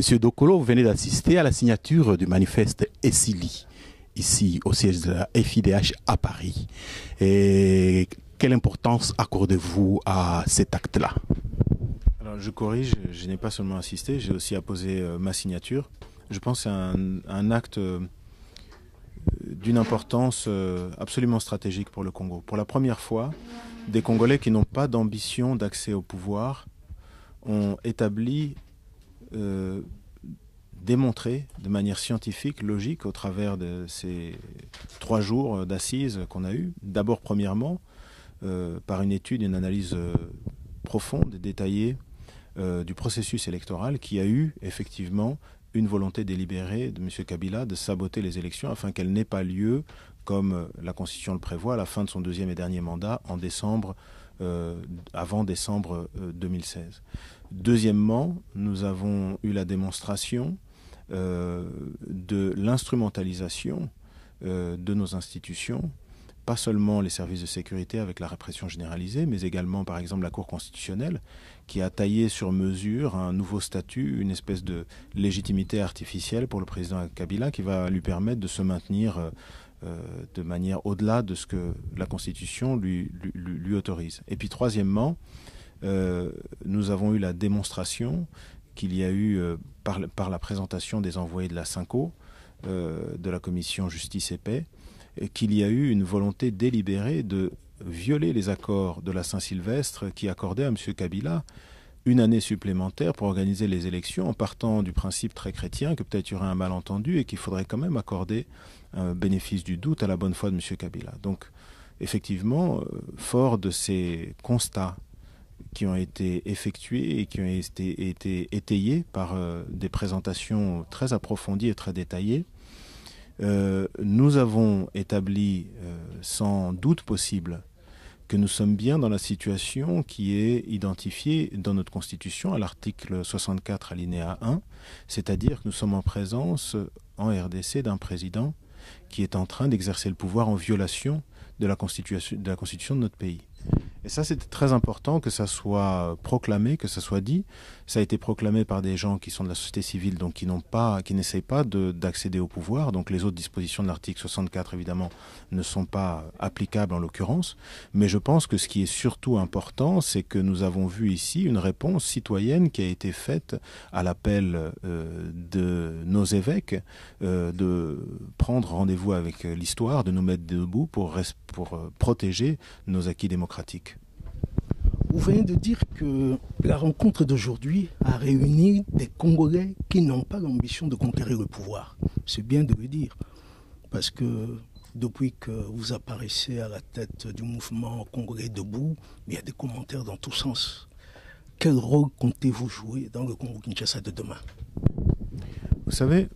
Monsieur Dokolo, vous venez d'assister à la signature du manifeste ESILI, ici au siège de la FIDH à Paris. Et quelle importance accordez-vous à cet acte-là? Alors je corrige, je n'ai pas seulement assisté, j'ai aussi apposé ma signature. Je pense que c'est un acte d'une importance absolument stratégique pour le Congo. Pour la première fois, des Congolais qui n'ont pas d'ambition d'accès au pouvoir ont établi, démontré de manière scientifique, logique, au travers de ces 3 jours d'assises qu'on a eues. D'abord, premièrement, par une étude, une analyse profonde et détaillée du processus électoral qui a eu effectivement une volonté délibérée de M. Kabila de saboter les élections afin qu'elles n'aient pas lieu, comme la Constitution le prévoit, à la fin de son 2e et dernier mandat, en décembre, avant décembre 2016. Deuxièmement, nous avons eu la démonstration de l'instrumentalisation de nos institutions, pas seulement les services de sécurité avec la répression généralisée, mais également par exemple la Cour constitutionnelle qui a taillé sur mesure un nouveau statut, une espèce de légitimité artificielle pour le président Kabila qui va lui permettre de se maintenir de manière au-delà de ce que la Constitution lui autorise. Et puis troisièmement, nous avons eu la démonstration qu'il y a eu par la présentation des envoyés de la CINCO, de la Commission Justice et Paix, qu'il y a eu une volonté délibérée de violer les accords de la Saint-Sylvestre qui accordaient à M. Kabila une année supplémentaire pour organiser les élections en partant du principe très chrétien que peut-être il y aurait un malentendu et qu'il faudrait quand même accorder un bénéfice du doute à la bonne foi de M. Kabila. Donc effectivement, fort de ces constats qui ont été effectués et qui ont été étayés par des présentations très approfondies et très détaillées, nous avons établi sans doute possible que nous sommes bien dans la situation qui est identifiée dans notre Constitution à l'article 64 alinéa 1, c'est-à-dire que nous sommes en présence en RDC d'un président qui est en train d'exercer le pouvoir en violation de la Constitution de notre pays. Et ça, c'était très important que ça soit proclamé, que ça soit dit. Ça a été proclamé par des gens qui sont de la société civile, donc qui n'essayent pas d'accéder au pouvoir. Donc les autres dispositions de l'article 64, évidemment, ne sont pas applicables en l'occurrence. Mais je pense que ce qui est surtout important, c'est que nous avons vu ici une réponse citoyenne qui a été faite à l'appel de nos évêques de prendre rendez-vous avec l'histoire, de nous mettre debout pour protéger nos acquis démocratiques. Vous venez de dire que la rencontre d'aujourd'hui a réuni des Congolais qui n'ont pas l'ambition de conquérir le pouvoir. C'est bien de le dire, parce que depuis que vous apparaissez à la tête du mouvement congolais debout, il y a des commentaires dans tous sens. Quel rôle comptez-vous jouer dans le Congo-Kinshasa de demain? Vous savez,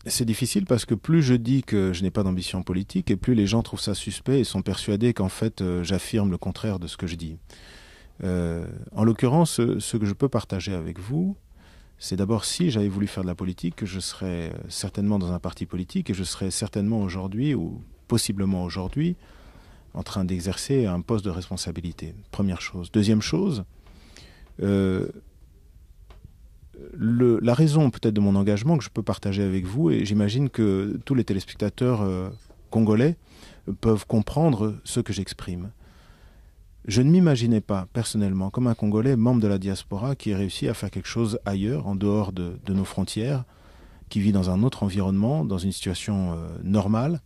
c'est difficile parce que plus je dis que je n'ai pas d'ambition politique et plus les gens trouvent ça suspect et sont persuadés qu'en fait j'affirme le contraire de ce que je dis. En l'occurrence, ce que je peux partager avec vous, c'est d'abord si j'avais voulu faire de la politique, je serais certainement dans un parti politique et je serais certainement aujourd'hui ou possiblement aujourd'hui en train d'exercer un poste de responsabilité. Première chose. Deuxième chose, la raison peut-être de mon engagement que je peux partager avec vous, et j'imagine que tous les téléspectateurs congolais peuvent comprendre ce que j'exprime. Je ne m'imaginais pas personnellement comme un Congolais membre de la diaspora qui ait réussi à faire quelque chose ailleurs, en dehors de nos frontières, qui vit dans un autre environnement, dans une situation normale.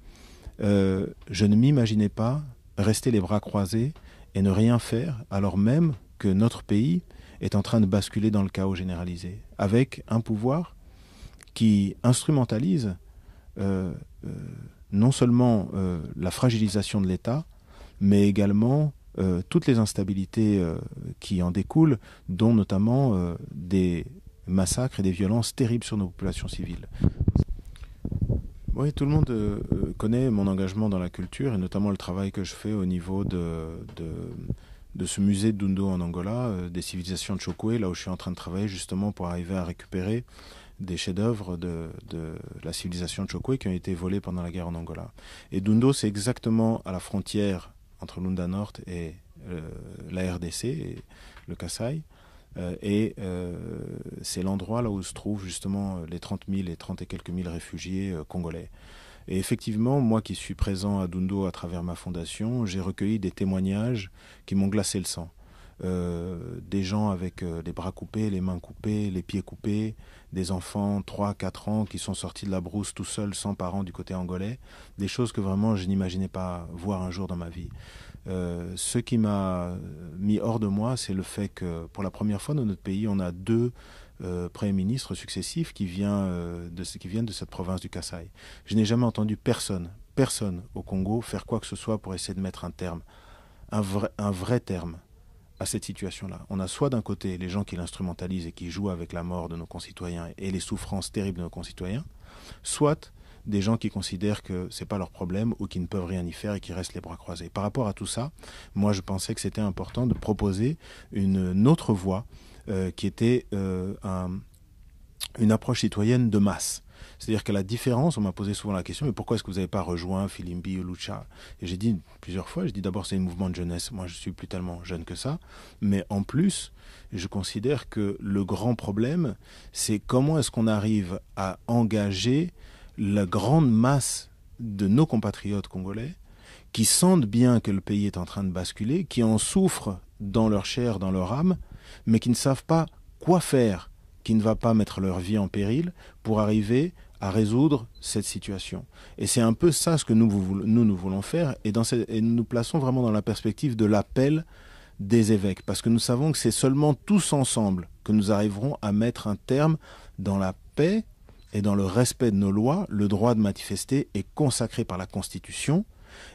Je ne m'imaginais pas rester les bras croisés et ne rien faire alors même que notre pays est en train de basculer dans le chaos généralisé, avec un pouvoir qui instrumentalise non seulement la fragilisation de l'État, mais également toutes les instabilités qui en découlent, dont notamment des massacres et des violences terribles sur nos populations civiles. Oui, tout le monde connaît mon engagement dans la culture, et notamment le travail que je fais au niveau de ce musée de Dundo en Angola, des civilisations de Chokwe, là où je suis en train de travailler justement pour arriver à récupérer des chefs-d'œuvre de la civilisation de Chokwe qui ont été volés pendant la guerre en Angola. Et Dundo, c'est exactement à la frontière entre Lunda Nord et la RDC et le Kasaï. C'est l'endroit là où se trouvent justement les 30 et quelques mille réfugiés congolais. Et effectivement, moi qui suis présent à Dundo à travers ma fondation, j'ai recueilli des témoignages qui m'ont glacé le sang. Des gens avec les bras coupés, les mains coupées, les pieds coupés, des enfants 3-4 ans qui sont sortis de la brousse tout seuls, sans parents du côté angolais, des choses que vraiment je n'imaginais pas voir un jour dans ma vie. Ce qui m'a mis hors de moi, c'est le fait que pour la première fois dans notre pays, on a deux premiers ministres successifs qui viennent de cette province du Kasaï. Je n'ai jamais entendu personne au Congo faire quoi que ce soit pour essayer de mettre un terme, un vrai terme à cette situation-là. On a soit d'un côté les gens qui l'instrumentalisent et qui jouent avec la mort de nos concitoyens et les souffrances terribles de nos concitoyens, soit des gens qui considèrent que c'est pas leur problème ou qui ne peuvent rien y faire et qui restent les bras croisés. Par rapport à tout ça, moi je pensais que c'était important de proposer une autre voie qui était une approche citoyenne de masse. C'est-à-dire que la différence, on m'a posé souvent la question, mais pourquoi est-ce que vous n'avez pas rejoint Filimbi ou Lucha? Et j'ai dit plusieurs fois, d'abord c'est un mouvement de jeunesse, moi je suis plus tellement jeune que ça, mais en plus, je considère que le grand problème, c'est comment est-ce qu'on arrive à engager la grande masse de nos compatriotes congolais qui sentent bien que le pays est en train de basculer, qui en souffrent dans leur chair, dans leur âme, mais qui ne savent pas quoi faire, qui ne va pas mettre leur vie en péril pour arriver à résoudre cette situation. Et c'est un peu ça ce que nous voulons faire, et nous nous plaçons vraiment dans la perspective de l'appel des évêques, parce que nous savons que c'est seulement tous ensemble que nous arriverons à mettre un terme dans la paix et dans le respect de nos lois. Le droit de manifester est consacré par la Constitution,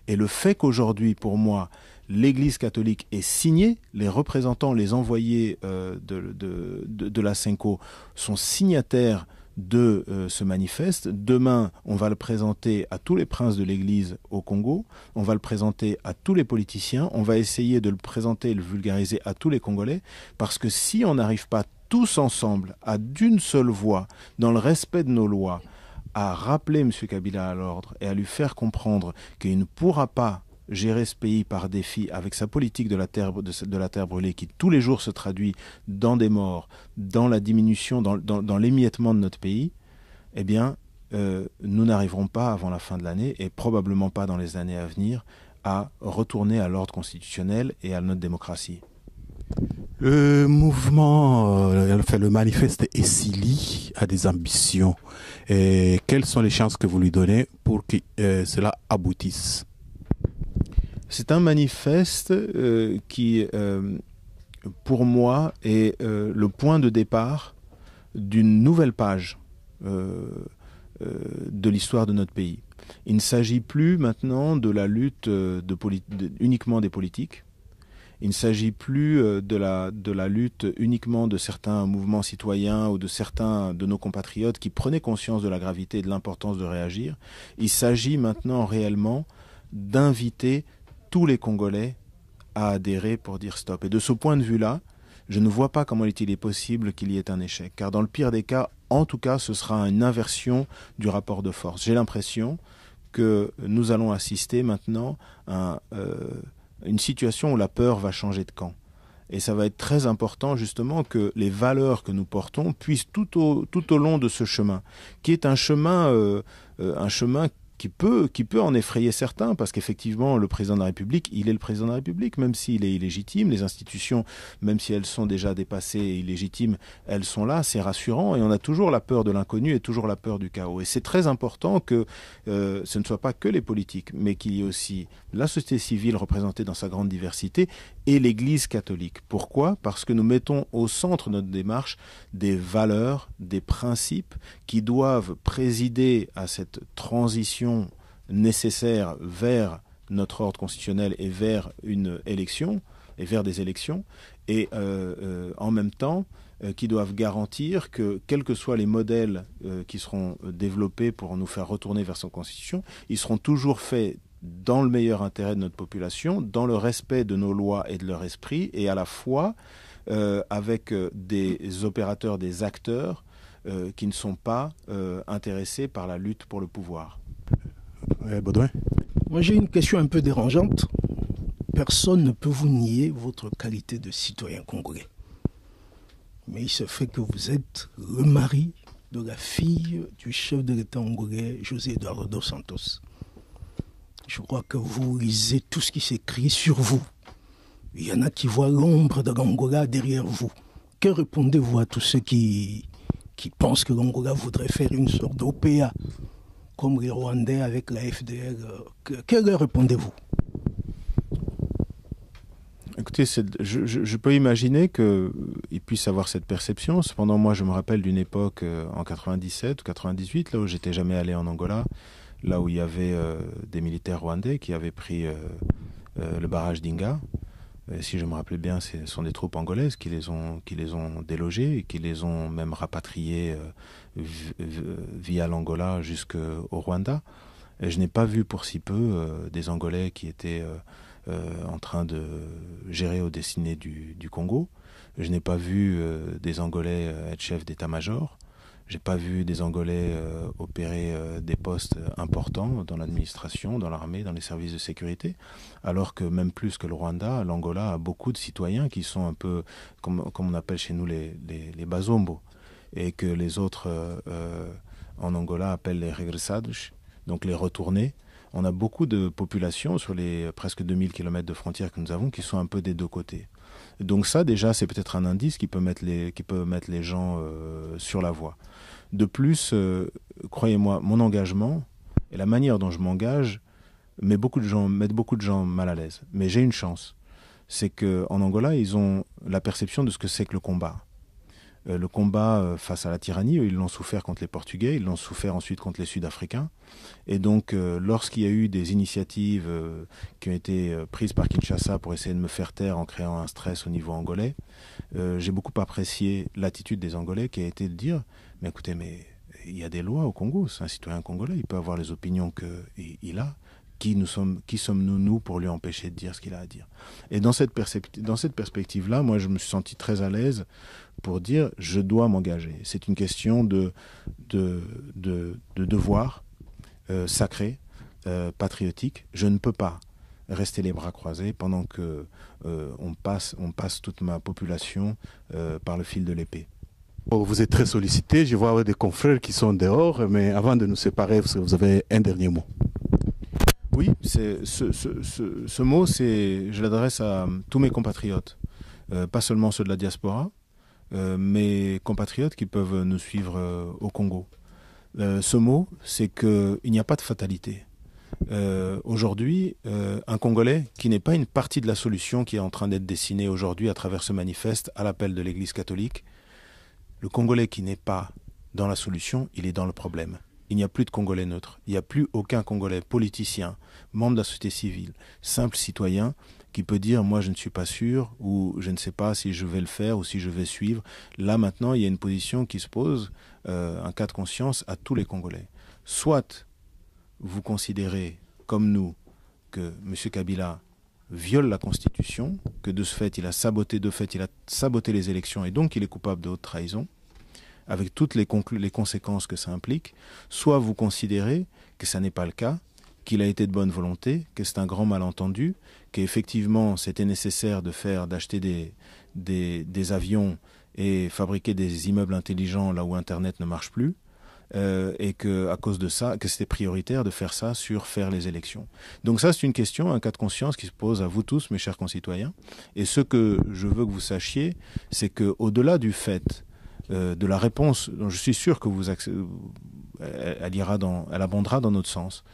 et le fait qu'aujourd'hui, pour moi, l'Église catholique ait signé, les représentants, les envoyés de la Senko sont signataires de ce manifeste. Demain, on va le présenter à tous les princes de l'Église au Congo, on va le présenter à tous les politiciens, on va essayer de le présenter et le vulgariser à tous les Congolais, parce que si on n'arrive pas tous ensemble, à d'une seule voix, dans le respect de nos lois, à rappeler M. Kabila à l'ordre et à lui faire comprendre qu'il ne pourra pas gérer ce pays par défi avec sa politique de la terre brûlée qui tous les jours se traduit dans des morts, dans la diminution, dans l'émiettement de notre pays, eh bien, nous n'arriverons pas avant la fin de l'année et probablement pas dans les années à venir à retourner à l'ordre constitutionnel et à notre démocratie. Le mouvement, le manifeste Essili a des ambitions. Et quelles sont les chances que vous lui donnez pour que cela aboutisse? C'est un manifeste qui, pour moi, est le point de départ d'une nouvelle page de l'histoire de notre pays. Il ne s'agit plus maintenant de la lutte uniquement des politiques. Il ne s'agit plus de la lutte uniquement de certains mouvements citoyens ou de certains de nos compatriotes qui prenaient conscience de la gravité et de l'importance de réagir. Il s'agit maintenant réellement d'inviter tous les Congolais à adhérer pour dire stop. Et de ce point de vue-là, je ne vois pas comment il est possible qu'il y ait un échec. Car dans le pire des cas, en tout cas, ce sera une inversion du rapport de force. J'ai l'impression que nous allons assister maintenant à une situation où la peur va changer de camp. Et ça va être très important justement que les valeurs que nous portons puissent tout au long de ce chemin, qui est un chemin qui peut en effrayer certains, parce qu'effectivement, le président de la République, il est le président de la République, même s'il est illégitime. Les institutions, même si elles sont déjà dépassées et illégitimes, elles sont là, c'est rassurant, et on a toujours la peur de l'inconnu et toujours la peur du chaos. Et c'est très important que ce ne soit pas que les politiques, mais qu'il y ait aussi la société civile représentée dans sa grande diversité et l'Église catholique. Pourquoi ? Parce que nous mettons au centre de notre démarche des valeurs, des principes qui doivent présider à cette transition nécessaire vers notre ordre constitutionnel et vers une élection, et vers des élections, et en même temps qui doivent garantir que, quels que soient les modèles qui seront développés pour nous faire retourner vers cette constitution, ils seront toujours faits dans le meilleur intérêt de notre population, dans le respect de nos lois et de leur esprit, et à la fois avec des opérateurs, des acteurs qui ne sont pas intéressés par la lutte pour le pouvoir. Baudouin ? Moi, j'ai une question un peu dérangeante. Personne ne peut vous nier votre qualité de citoyen congolais. mais il se fait que vous êtes le mari de la fille du chef de l'État angolais, José Eduardo dos Santos. Je crois que vous lisez tout ce qui s'écrit sur vous. Il y en a qui voient l'ombre de l'Angola derrière vous. Que répondez-vous à tous ceux qui pensent que l'Angola voudrait faire une sorte d'OPA, comme les Rwandais avec la FDL? Que leur répondez-vous? Écoutez, je peux imaginer qu'ils puissent avoir cette perception. Cependant, moi, je me rappelle d'une époque en 97 ou 98, là où j'étais jamais allé en Angola, là où il y avait des militaires rwandais qui avaient pris le barrage d'Inga. Si je me rappelle bien, ce sont des troupes angolaises qui les ont délogés et qui les ont même rapatriés via l'Angola jusqu'au Rwanda. Et je n'ai pas vu pour si peu des Angolais qui étaient en train de gérer aux destinées du Congo. Je n'ai pas vu des Angolais être chefs d'état-major. J'ai pas vu des Angolais opérer des postes importants dans l'administration, dans l'armée, dans les services de sécurité, alors que même plus que le Rwanda, l'Angola a beaucoup de citoyens qui sont un peu, comme on appelle chez nous les bazombo, et que les autres en Angola appellent les regresados, donc les retournés. On a beaucoup de populations sur les presque 2000 km de frontières que nous avons qui sont un peu des deux côtés. Donc ça, déjà, c'est peut-être un indice qui peut mettre les gens sur la voie. De plus, croyez-moi, mon engagement et la manière dont je m'engage mettent beaucoup de gens mal à l'aise. Mais j'ai une chance. C'est qu'en Angola, ils ont la perception de ce que c'est que le combat. Le combat face à la tyrannie, ils l'ont souffert contre les Portugais, ils l'ont souffert ensuite contre les Sud-Africains. Et donc, lorsqu'il y a eu des initiatives qui ont été prises par Kinshasa pour essayer de me faire taire en créant un stress au niveau angolais, j'ai beaucoup apprécié l'attitude des Angolais qui a été de dire « Mais écoutez, mais il y a des lois au Congo, c'est un citoyen congolais, il peut avoir les opinions qu'il a. Qui sommes-nous, nous, pour lui empêcher de dire ce qu'il a à dire ?» Et dans cette perspective-là, moi, je me suis senti très à l'aise pour dire « je dois m'engager ». C'est une question de devoir sacré, patriotique. Je ne peux pas rester les bras croisés pendant que on passe toute ma population par le fil de l'épée. Vous êtes très sollicité, je vois des confrères qui sont dehors, mais avant de nous séparer, vous avez un dernier mot. Oui, ce mot, je l'adresse à tous mes compatriotes, pas seulement ceux de la diaspora, mes compatriotes qui peuvent nous suivre au Congo. Ce mot, c'est qu'il n'y a pas de fatalité. Aujourd'hui, un Congolais qui n'est pas une partie de la solution qui est en train d'être dessinée aujourd'hui à travers ce manifeste à l'appel de l'Église catholique, le Congolais qui n'est pas dans la solution, il est dans le problème. Il n'y a plus de Congolais neutres. Il n'y a plus aucun Congolais politicien, membre de la société civile, simple citoyen qui peut dire « moi je ne suis pas sûr » ou « je ne sais pas si je vais le faire ou si je vais suivre ». Là maintenant, il y a une position qui se pose, un cas de conscience à tous les Congolais. Soit vous considérez, comme nous, que M. Kabila viole la Constitution, que de ce fait il a saboté les élections et donc il est coupable de haute trahison, avec toutes les conséquences que ça implique, soit vous considérez que ça n'est pas le cas, qu'il a été de bonne volonté, que c'est un grand malentendu, qu'effectivement c'était nécessaire d'acheter des avions et fabriquer des immeubles intelligents là où Internet ne marche plus, et que à cause de ça, que c'était prioritaire de faire ça sur faire les élections. Donc ça, c'est une question, un cas de conscience qui se pose à vous tous, mes chers concitoyens. Et ce que je veux que vous sachiez, c'est qu'au-delà du fait de la réponse, dont je suis sûr que elle abondera dans notre sens.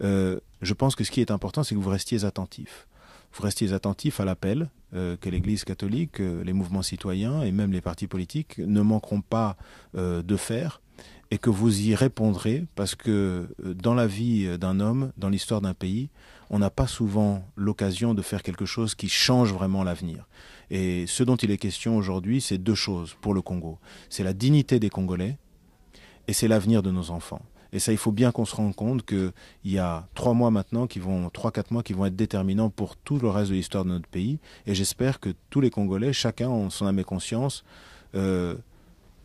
Je pense que ce qui est important, c'est que vous restiez attentifs. Vous restiez attentifs à l'appel que l'Église catholique, les mouvements citoyens et même les partis politiques ne manqueront pas de faire et que vous y répondrez parce que dans la vie d'un homme, dans l'histoire d'un pays, on n'a pas souvent l'occasion de faire quelque chose qui change vraiment l'avenir. Et ce dont il est question aujourd'hui, c'est deux choses pour le Congo. C'est la dignité des Congolais et c'est l'avenir de nos enfants. Et ça, il faut bien qu'on se rende compte qu'il y a 3-4 mois qui vont être déterminants pour tout le reste de l'histoire de notre pays. Et j'espère que tous les Congolais, chacun en son âme et conscience,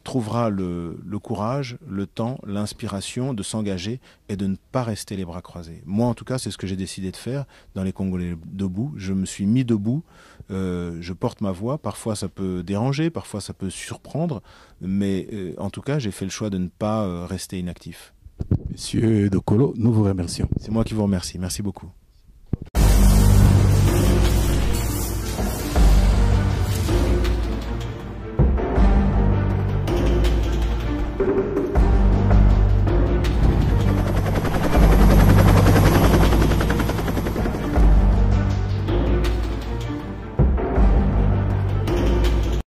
trouvera le courage, le temps, l'inspiration de s'engager et de ne pas rester les bras croisés. Moi, en tout cas, c'est ce que j'ai décidé de faire dans les Congolais debout. Je me suis mis debout, je porte ma voix. Parfois, ça peut déranger, parfois, ça peut surprendre, mais en tout cas, j'ai fait le choix de ne pas rester inactif. Monsieur Dokolo, nous vous remercions. C'est moi qui vous remercie. Merci beaucoup.